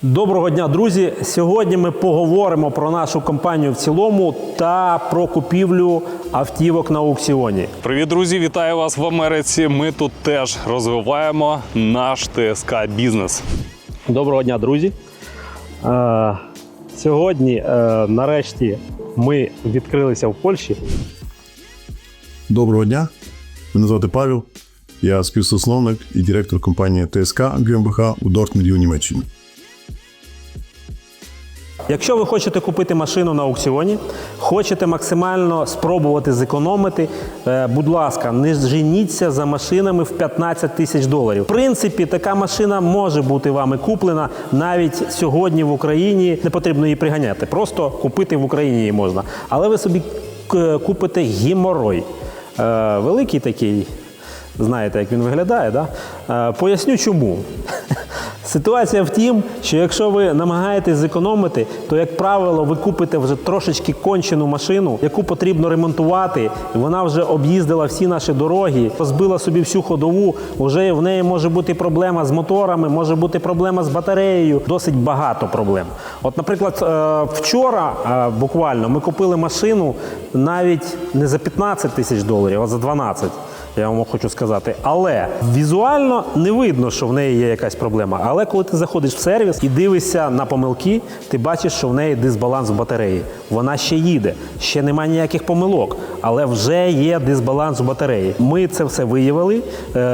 Доброго дня, друзі! Сьогодні ми поговоримо про нашу компанію в цілому та про купівлю автівок на аукціоні. Привіт, друзі! Вітаю вас в Америці. Ми тут теж розвиваємо наш ТСК бізнес. Доброго дня, друзі! Сьогодні, нарешті, ми відкрилися в Польщі. Доброго дня! Мене звати Павел. Я співзасновник і директор компанії ТСК GmbH у Дортмунді у Німеччині. Якщо ви хочете купити машину на аукціоні, хочете максимально спробувати зекономити, будь ласка, не женіться за машинами в 15 тисяч доларів. В принципі, така машина може бути вами куплена навіть сьогодні в Україні. Не потрібно її приганяти, просто купити в Україні її можна. Але ви собі купите геморой. Великий такий, знаєте, як він виглядає, да? Поясню чому. Ситуація в тім, що якщо ви намагаєтесь зекономити, то, як правило, ви купите вже трошечки кончену машину, яку потрібно ремонтувати, вона вже об'їздила всі наші дороги, розбила собі всю ходову, вже в неї може бути проблема з моторами, може бути проблема з батареєю, досить багато проблем. От, наприклад, вчора буквально ми купили машину навіть не за 15 тисяч доларів, а за 12. Я вам хочу сказати. Але візуально не видно, що в неї є якась проблема. Але коли ти заходиш в сервіс і дивишся на помилки, ти бачиш, що в неї дисбаланс в батареї. Вона ще їде, ще немає ніяких помилок, але вже є дисбаланс в батареї. Ми це все виявили,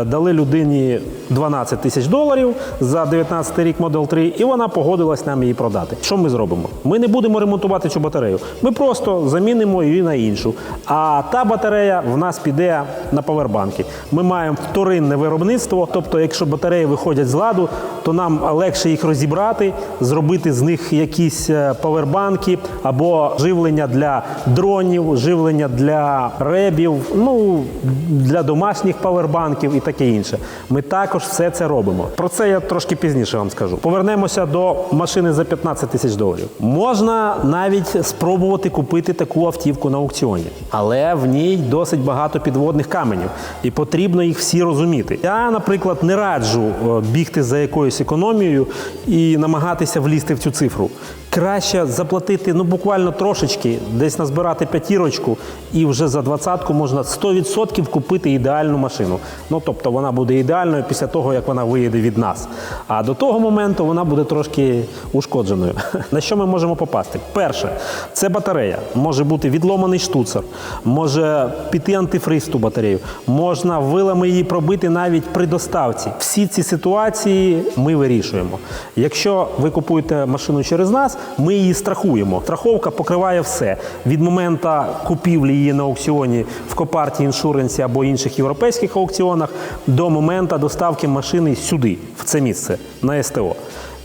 дали людині 12 тисяч доларів за 19 рік Model 3, і вона погодилась нам її продати. Що ми зробимо? Ми не будемо ремонтувати цю батарею. Ми просто замінимо її на іншу. А та батарея в нас піде на павербанки. Ми маємо вторинне виробництво, тобто якщо батареї виходять з ладу, то нам легше їх розібрати, зробити з них якісь павербанки або живлення для дронів, живлення для ребів, ну, для домашніх павербанків і таке інше. Ми також все це робимо. Про це я трошки пізніше вам скажу. Повернемося до машини за 15 тисяч доларів. Можна навіть спробувати купити таку автівку на аукціоні, але в ній досить багато підводних каменів, і потрібно їх всі розуміти. Я, наприклад, не раджу бігти за якоюсь економією і намагатися влізти в цю цифру. Краще заплатити, буквально трошечки, десь назбирати п'ятірочку, і вже за 20-ку можна 100% купити ідеальну машину. Тобто вона буде ідеальною після того, як вона виїде від нас. А до того моменту вона буде трошки ушкодженою. На що ми можемо попасти? Перше, це батарея. Може бути відломаний штуцер, може піти антифриз в ту батарею, можна вилами її пробити навіть при доставці. Всі ці ситуації ми вирішуємо. Якщо ви купуєте машину через нас, ми її страхуємо. Страховка покриває все. Від моменту купівлі її на аукціоні в Копарті, Іншуренсі або інших європейських аукціонах до моменту доставки машини сюди, в це місце, на СТО.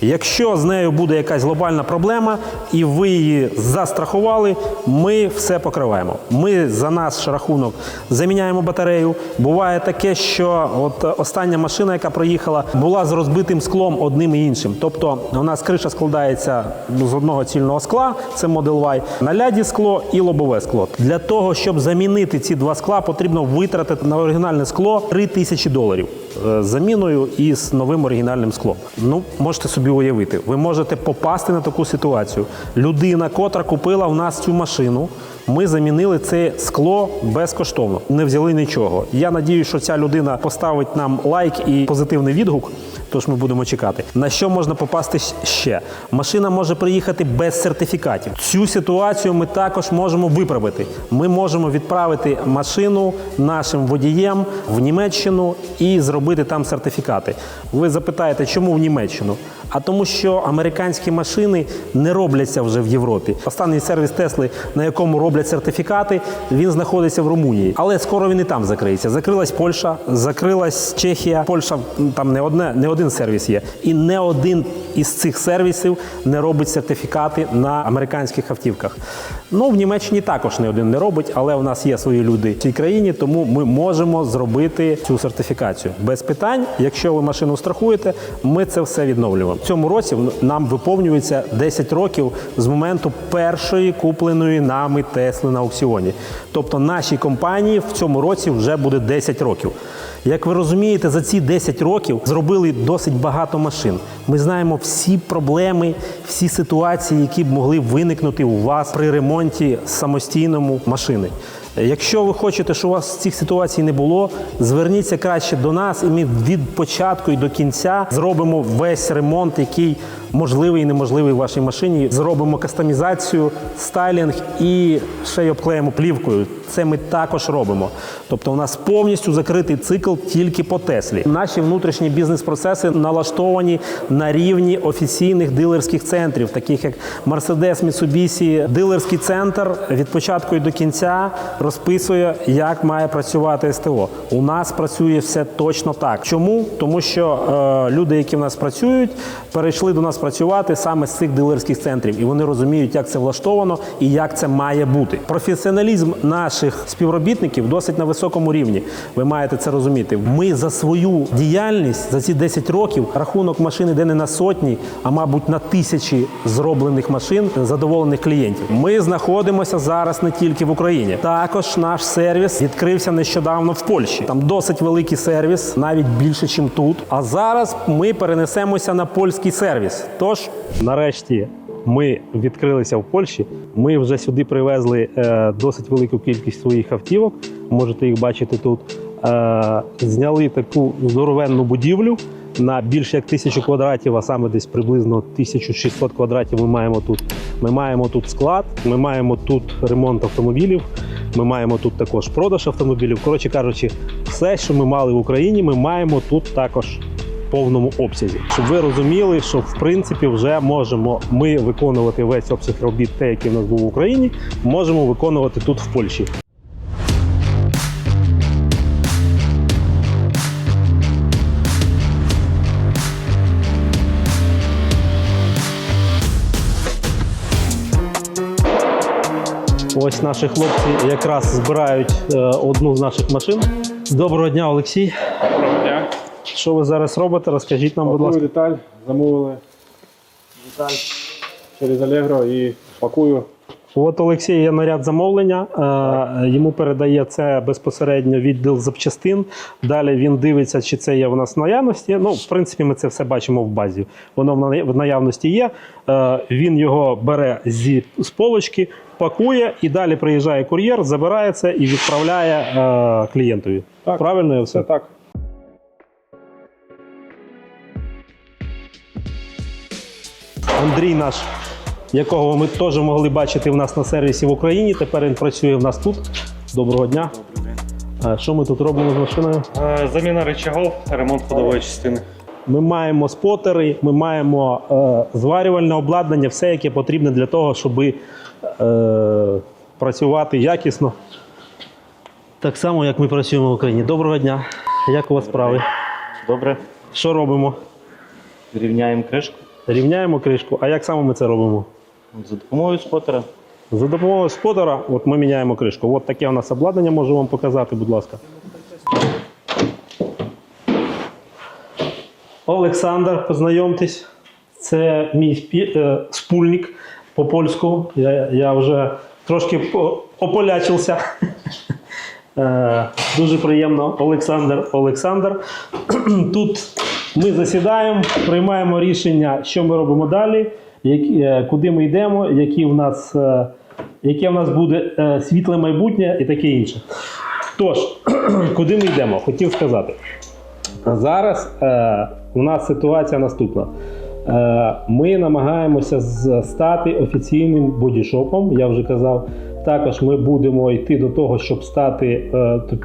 Якщо з нею буде якась глобальна проблема і ви її застрахували, ми все покриваємо. Ми за наш рахунок заміняємо батарею. Буває таке, що от остання машина, яка проїхала, була з розбитим склом одним і іншим. Тобто у нас криша складається з одного цільного скла, це Model Y, на ляді скло і лобове скло. Для того, щоб замінити ці два скла, потрібно витратити на оригінальне скло 3000 доларів. З заміною і з новим оригінальним склом. Можете собі уявити, ви можете попасти на таку ситуацію. Людина, котра купила в нас цю машину, ми замінили це скло безкоштовно. Не взяли нічого. Я надіюсь, що ця людина поставить нам лайк і позитивний відгук, тож ми будемо чекати. На що можна попасти ще? Машина може приїхати без сертифікатів. Цю ситуацію ми також можемо виправити. Ми можемо відправити машину нашим водієм в Німеччину і зробити там сертифікати. Ви запитаєте, чому в Німеччину? А тому, що американські машини не робляться вже в Європі. Останній сервіс Тесли, на якому роблять сертифікати, він знаходиться в Румунії. Але скоро він і там закриється. Закрилась Польща, закрилась Чехія. Польща, там не один сервіс є. І не один із цих сервісів не робить сертифікати на американських автівках. В Німеччині також не один не робить, але у нас є свої люди в цій країні, тому ми можемо зробити цю сертифікацію. Без питань, якщо ви машину страхуєте, ми це все відновлюємо. В цьому році нам виповнюється 10 років з моменту першої купленої нами Тесли на аукціоні. Тобто нашій компанії в цьому році вже буде 10 років. Як ви розумієте, за ці 10 років зробили досить багато машин. Ми знаємо всі проблеми, всі ситуації, які б могли виникнути у вас при ремонті самостійному машини. Якщо ви хочете, щоб у вас цих ситуацій не було, зверніться краще до нас, і ми від початку і до кінця зробимо весь ремонт, який можливий і неможливий в вашій машині. Зробимо кастомізацію, стайлінг і ще й обклеїмо плівкою. Це ми також робимо. Тобто у нас повністю закритий цикл тільки по Теслі. Наші внутрішні бізнес-процеси налаштовані на рівні офіційних дилерських центрів, таких як Mercedes, Mitsubishi. Дилерський центр від початку і до кінця розписує, як має працювати СТО. У нас працює все точно так. Чому? Тому що люди, які в нас працюють, перейшли до нас працювати саме з цих дилерських центрів. І вони розуміють, як це влаштовано і як це має бути. Професіоналізм наших співробітників досить на високому рівні. Ви маєте це розуміти. Ми за свою діяльність, за ці 10 років, рахунок машин іде не на сотні, а мабуть на тисячі зроблених машин, задоволених клієнтів. Ми знаходимося зараз не тільки в Україні. Також наш сервіс відкрився нещодавно в Польщі. Там досить великий сервіс, навіть більше, ніж тут. А зараз ми перенесемося на польський сервіс. Тож, нарешті, ми відкрилися в Польщі. Ми вже сюди привезли досить велику кількість своїх автівок. Можете їх бачити тут. Зняли таку здоровенну будівлю на більше як 1000 квадратів, а саме десь приблизно 1600 квадратів ми маємо тут. Ми маємо тут склад, ми маємо тут ремонт автомобілів, ми маємо тут також продаж автомобілів. Коротше кажучи, все, що ми мали в Україні, ми маємо тут також в повному обсязі. Щоб ви розуміли, що в принципі вже можемо ми виконувати весь обсяг робіт, те, який в нас був в Україні, можемо виконувати тут в Польщі. Ось наші хлопці якраз збирають одну з наших машин. Доброго дня, Олексій. Доброго дня. Що ви зараз робите? Розкажіть нам, будь Пакую ласка. деталь, замовили деталь через Allegro і пакую. От Олексій є наряд замовлення, йому передає це безпосередньо відділ запчастин. Далі він дивиться, чи це є в нас в наявності. Ну, в принципі, ми це все бачимо в базі. Воно в наявності є. Він його бере з полочки, пакує і далі приїжджає кур'єр, забирає це і відправляє клієнтові. Так. Правильно я все? Все так. Андрій наш, якого ми теж могли бачити в нас на сервісі в Україні, тепер він працює в нас тут. Доброго дня. Добрий день. Що ми тут робимо з машиною? Заміна рычагов, ремонт ходової частини. Ми маємо спотери, ми маємо зварювальне обладнання, все, яке потрібне для того, щоб працювати якісно. Так само, як ми працюємо в Україні. Доброго дня. Як у вас справи? Добре, Що робимо? рівняємо кришку Рівняємо кришку. А як саме ми це робимо? за допомогою спотера. За допомогою спотера от ми міняємо кришку. От таке у нас обладнання, можу вам показати, будь ласка. Олександр, познайомтесь. Це мій спільник по-польську. Я вже трошки ополячився. Дуже приємно, Олександр. Тут ми засідаємо, приймаємо рішення, що ми робимо далі, куди ми йдемо, яке в нас буде світле майбутнє і таке інше. Тож, куди ми йдемо? Хотів сказати. Зараз у нас ситуація наступна. Ми намагаємося стати офіційним бодішопом, я вже казав. Також ми будемо йти до того, щоб стати,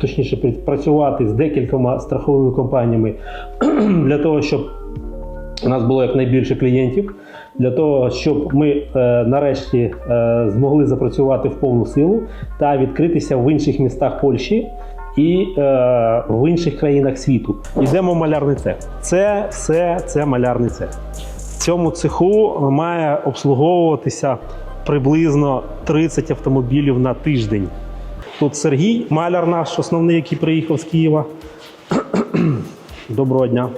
точніше, працювати з декількома страховими компаніями для того, щоб у нас було якнайбільше клієнтів, для того, щоб ми нарешті змогли запрацювати в повну силу та відкритися в інших містах Польщі і в інших країнах світу. Йдемо в малярний цех. Це малярний цех. В цьому цеху має обслуговуватися приблизно 30 автомобілів на тиждень. Тут Сергій, маляр наш основний, який приїхав з Києва. Доброго дня.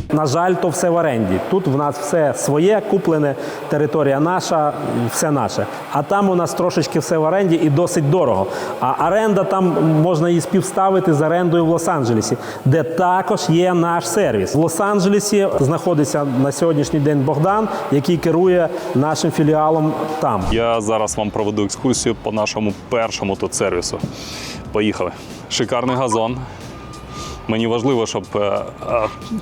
На жаль, то все в оренді. Тут в нас все своє, куплене, територія наша, все наше. А там у нас трошечки все в оренді і досить дорого. А оренда там можна її співставити з орендою в Лос-Анджелесі, де також є наш сервіс. В Лос-Анджелесі знаходиться на сьогоднішній день Богдан, який керує нашим філіалом там. Я зараз вам проведу екскурсію по нашому першому тут сервісу. Поїхали. Шикарний газон. Мені важливо, щоб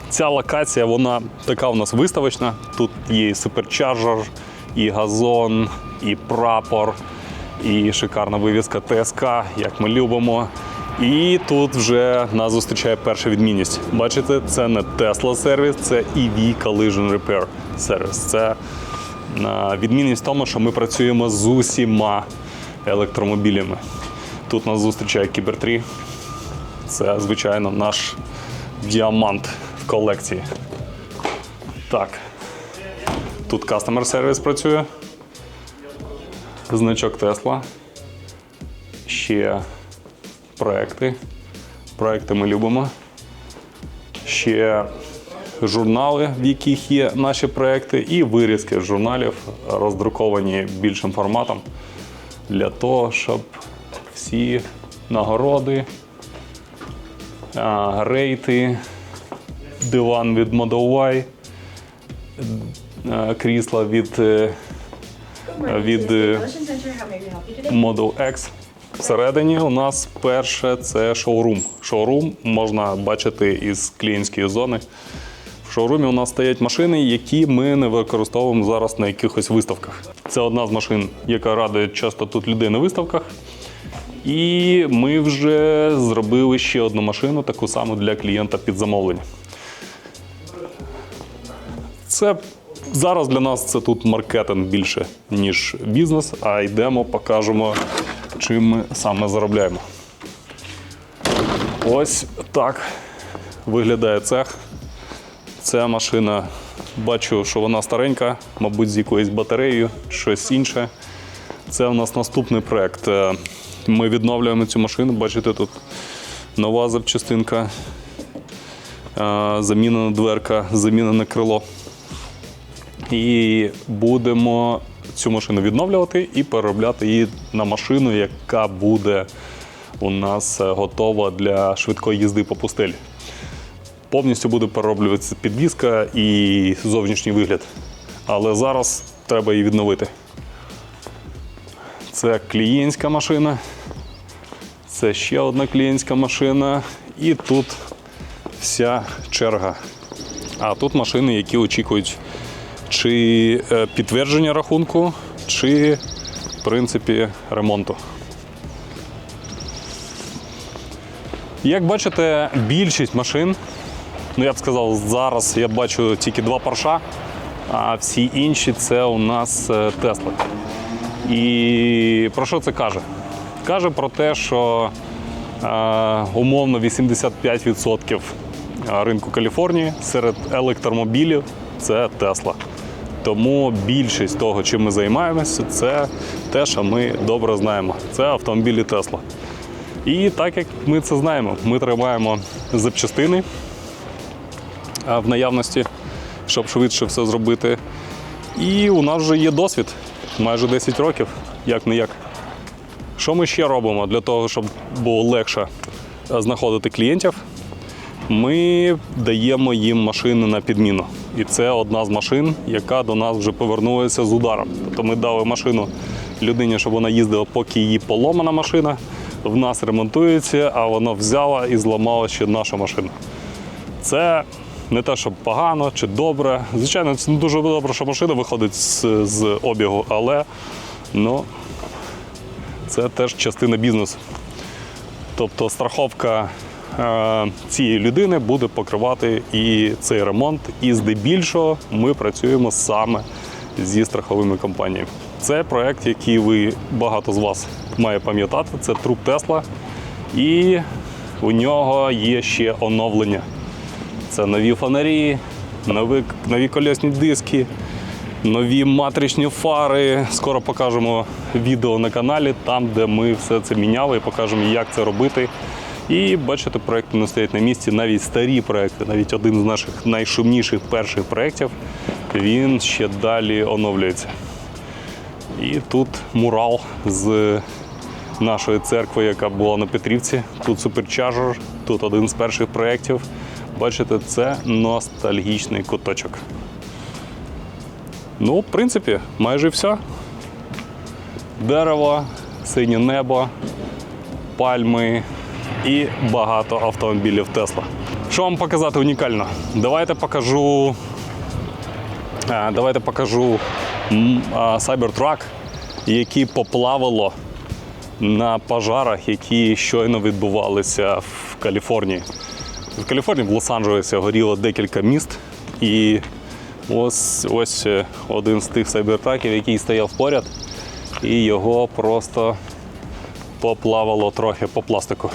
ця локація, вона така у нас виставочна. Тут є і суперчарджер, і газон, і прапор, і шикарна вивіска ТСК, як ми любимо. І тут вже нас зустрічає перша відмінність. Бачите, це не Tesla сервіс, це EV Collision Repair сервіс. Це відмінність в тому, що ми працюємо з усіма електромобілями. Тут нас зустрічає Кібер 3. Це, звичайно, наш діамант в колекції. Так. Тут Customer Service працює. Значок Tesla. Ще проекти. Проекти ми любимо. Ще журнали, в яких є наші проекти, і вирізки з журналів, роздруковані більшим форматом, для того, щоб всі нагороди, рейти, диван від Model Y, крісла від Model X. Всередині у нас перше це шоурум. Шоурум можна бачити із клієнтської зони. В шоурумі у нас стоять машини, які ми не використовуємо зараз на якихось виставках. Це одна з машин, яка радує часто тут людей на виставках. І ми вже зробили ще одну машину, таку саму для клієнта під замовлення. Це зараз для нас це тут маркетинг більше, ніж бізнес, а йдемо, покажемо, чим ми саме заробляємо. Ось так виглядає цех. Ця машина, бачу, що вона старенька, мабуть, з якоюсь батареєю, щось інше. Це у нас наступний проєкт. Ми відновлюємо цю машину, бачите, тут нова запчастинка, замінена дверка, замінене крило. І будемо цю машину відновлювати і переробляти її на машину, яка буде у нас готова для швидкої їзди по пустелі. Повністю буде перероблюватися підвізка і зовнішній вигляд. Але зараз треба її відновити. Це клієнтська машина. Це ще одна клієнтська машина. І тут вся черга. А тут машини, які очікують чи підтвердження рахунку, чи, в принципі, ремонту. Як бачите, більшість машин, я б сказав, зараз я бачу тільки два Порша, а всі інші це у нас Tesla. І про що це каже? Каже про те, що умовно 85% ринку Каліфорнії серед електромобілів – це Tesla. Тому більшість того, чим ми займаємося, це те, що ми добре знаємо. Це автомобілі Tesla. І так як ми це знаємо, ми тримаємо запчастини в наявності, щоб швидше все зробити. І у нас вже є досвід, майже 10 років, як-не-як. Що ми ще робимо для того, щоб було легше знаходити клієнтів? Ми даємо їм машини на підміну. І це одна з машин, яка до нас вже повернулася з ударом. Тобто ми дали машину людині, щоб вона їздила, поки її поломана машина, в нас ремонтується, а вона взяла і зламала ще нашу машину. Це не те, що погано чи добре. Звичайно, це не дуже добре, що машина виходить з обігу, але це теж частина бізнесу. Тобто страховка цієї людини буде покривати і цей ремонт, і здебільшого ми працюємо саме зі страховими компаніями. Це проєкт, який ви, багато з вас має пам'ятати, це труп Tesla, і у нього є ще оновлення. Це нові фонарі, нові колесні диски, нові матричні фари. Скоро покажемо відео на каналі, там, де ми все це міняли, і покажемо, як це робити І бачите, проекти не стоять на місці, навіть старі проекти, навіть один з наших найшумніших перших проєктів, він ще далі оновлюється. І тут мурал з нашої церкви, яка була на Петрівці. Тут суперчарджер, тут один з перших проєктів. Бачите, це ностальгічний куточок. Ну, в принципі, майже все. Дерево, синє небо, пальми і багато автомобілів Tesla. Що вам показати унікально? Давайте покажу Cybertruck, який поплавило на пожарах, які щойно відбувалися в Каліфорнії. В Каліфорнії, в Лос-Анджелесі горіло декілька міст. І ось один з тих сайбертраків, який стояв поряд, і його просто поплавало трохи по пластику.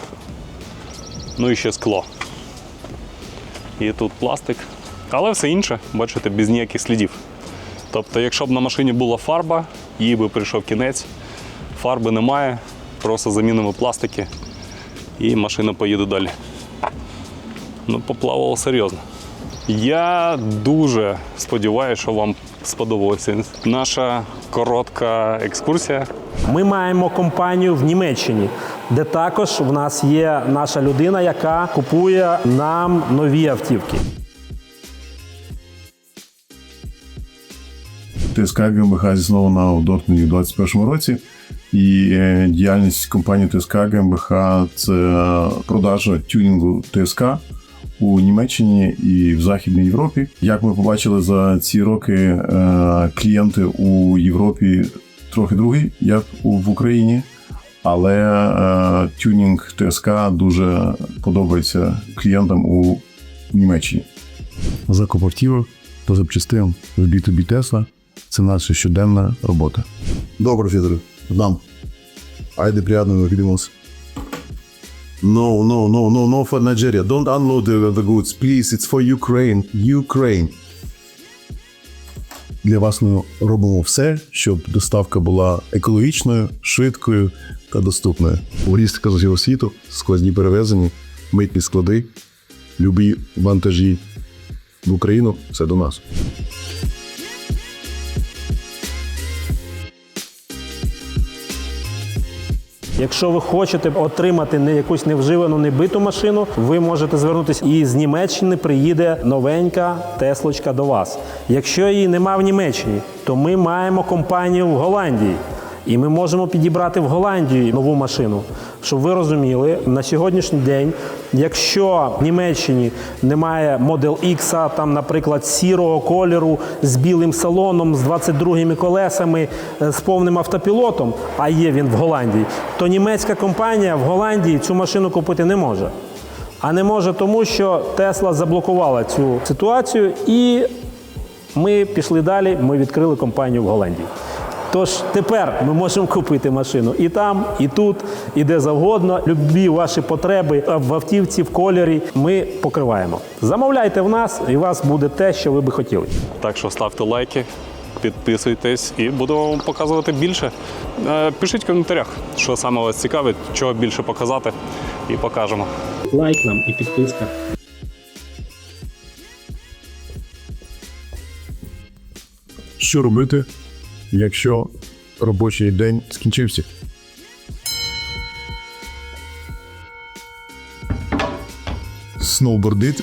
Ну і ще скло. І тут пластик. Але все інше, бачите, без ніяких слідів. Тобто, якщо б на машині була фарба, їй би прийшов кінець. Фарби немає, просто замінимо пластики і машина поїде далі. Ну, поплавало серйозно. Я дуже сподіваюся, що вам сподобалася наша коротка екскурсія. Ми маємо компанію в Німеччині, де також в нас є наша людина, яка купує нам нові автівки. ТСК ГМБХ заснована у Дортмунді у 2021 році. І діяльність компанії ТСК ГМБХ – це продажа тюнінгу ТСК у Німеччині і в Західній Європі. Як ми побачили за ці роки, клієнти у Європі трохи другий, як в Україні. Але тюнінг ТСК дуже подобається клієнтам у Німеччині. Закуп автівок та запчастин в B2B Tesla – це наша щоденна робота. Добре, Федоре, нам. Айде, приятного, увидимся. No for Nigeria. Don't unload the goods, please. It's for Ukraine. Ukraine. Для вас ми робимо все, щоб доставка була екологічною, швидкою та доступною. Логістика з усього світу, складні перевезення, митні склади, любі вантажі в Україну – все до нас. Якщо ви хочете отримати не якусь невживану, небиту машину, ви можете звернутися, і з Німеччини приїде новенька Теслочка до вас. Якщо її нема в Німеччині, то ми маємо компанію в Голландії. І ми можемо підібрати в Голландії нову машину. Щоб ви розуміли, на сьогоднішній день, якщо в Німеччині немає Model X, там, наприклад, сірого кольору, з білим салоном, з 22-ми колесами, з повним автопілотом, а є він в Голландії, то німецька компанія в Голландії цю машину купити не може. А не може тому, що Tesla заблокувала цю ситуацію, і ми пішли далі, ми відкрили компанію в Голландії. Тож тепер ми можемо купити машину і там, і тут, і де завгодно. Любі ваші потреби в автівці, в кольорі ми покриваємо. Замовляйте в нас, і у вас буде те, що ви би хотіли. Так що ставте лайки, підписуйтесь і будемо вам показувати більше. Пишіть в коментарях, що саме вас цікавить, чого більше показати, і покажемо. Лайк нам і підписка. Що робити, якщо робочий день скінчився? Сноубордить.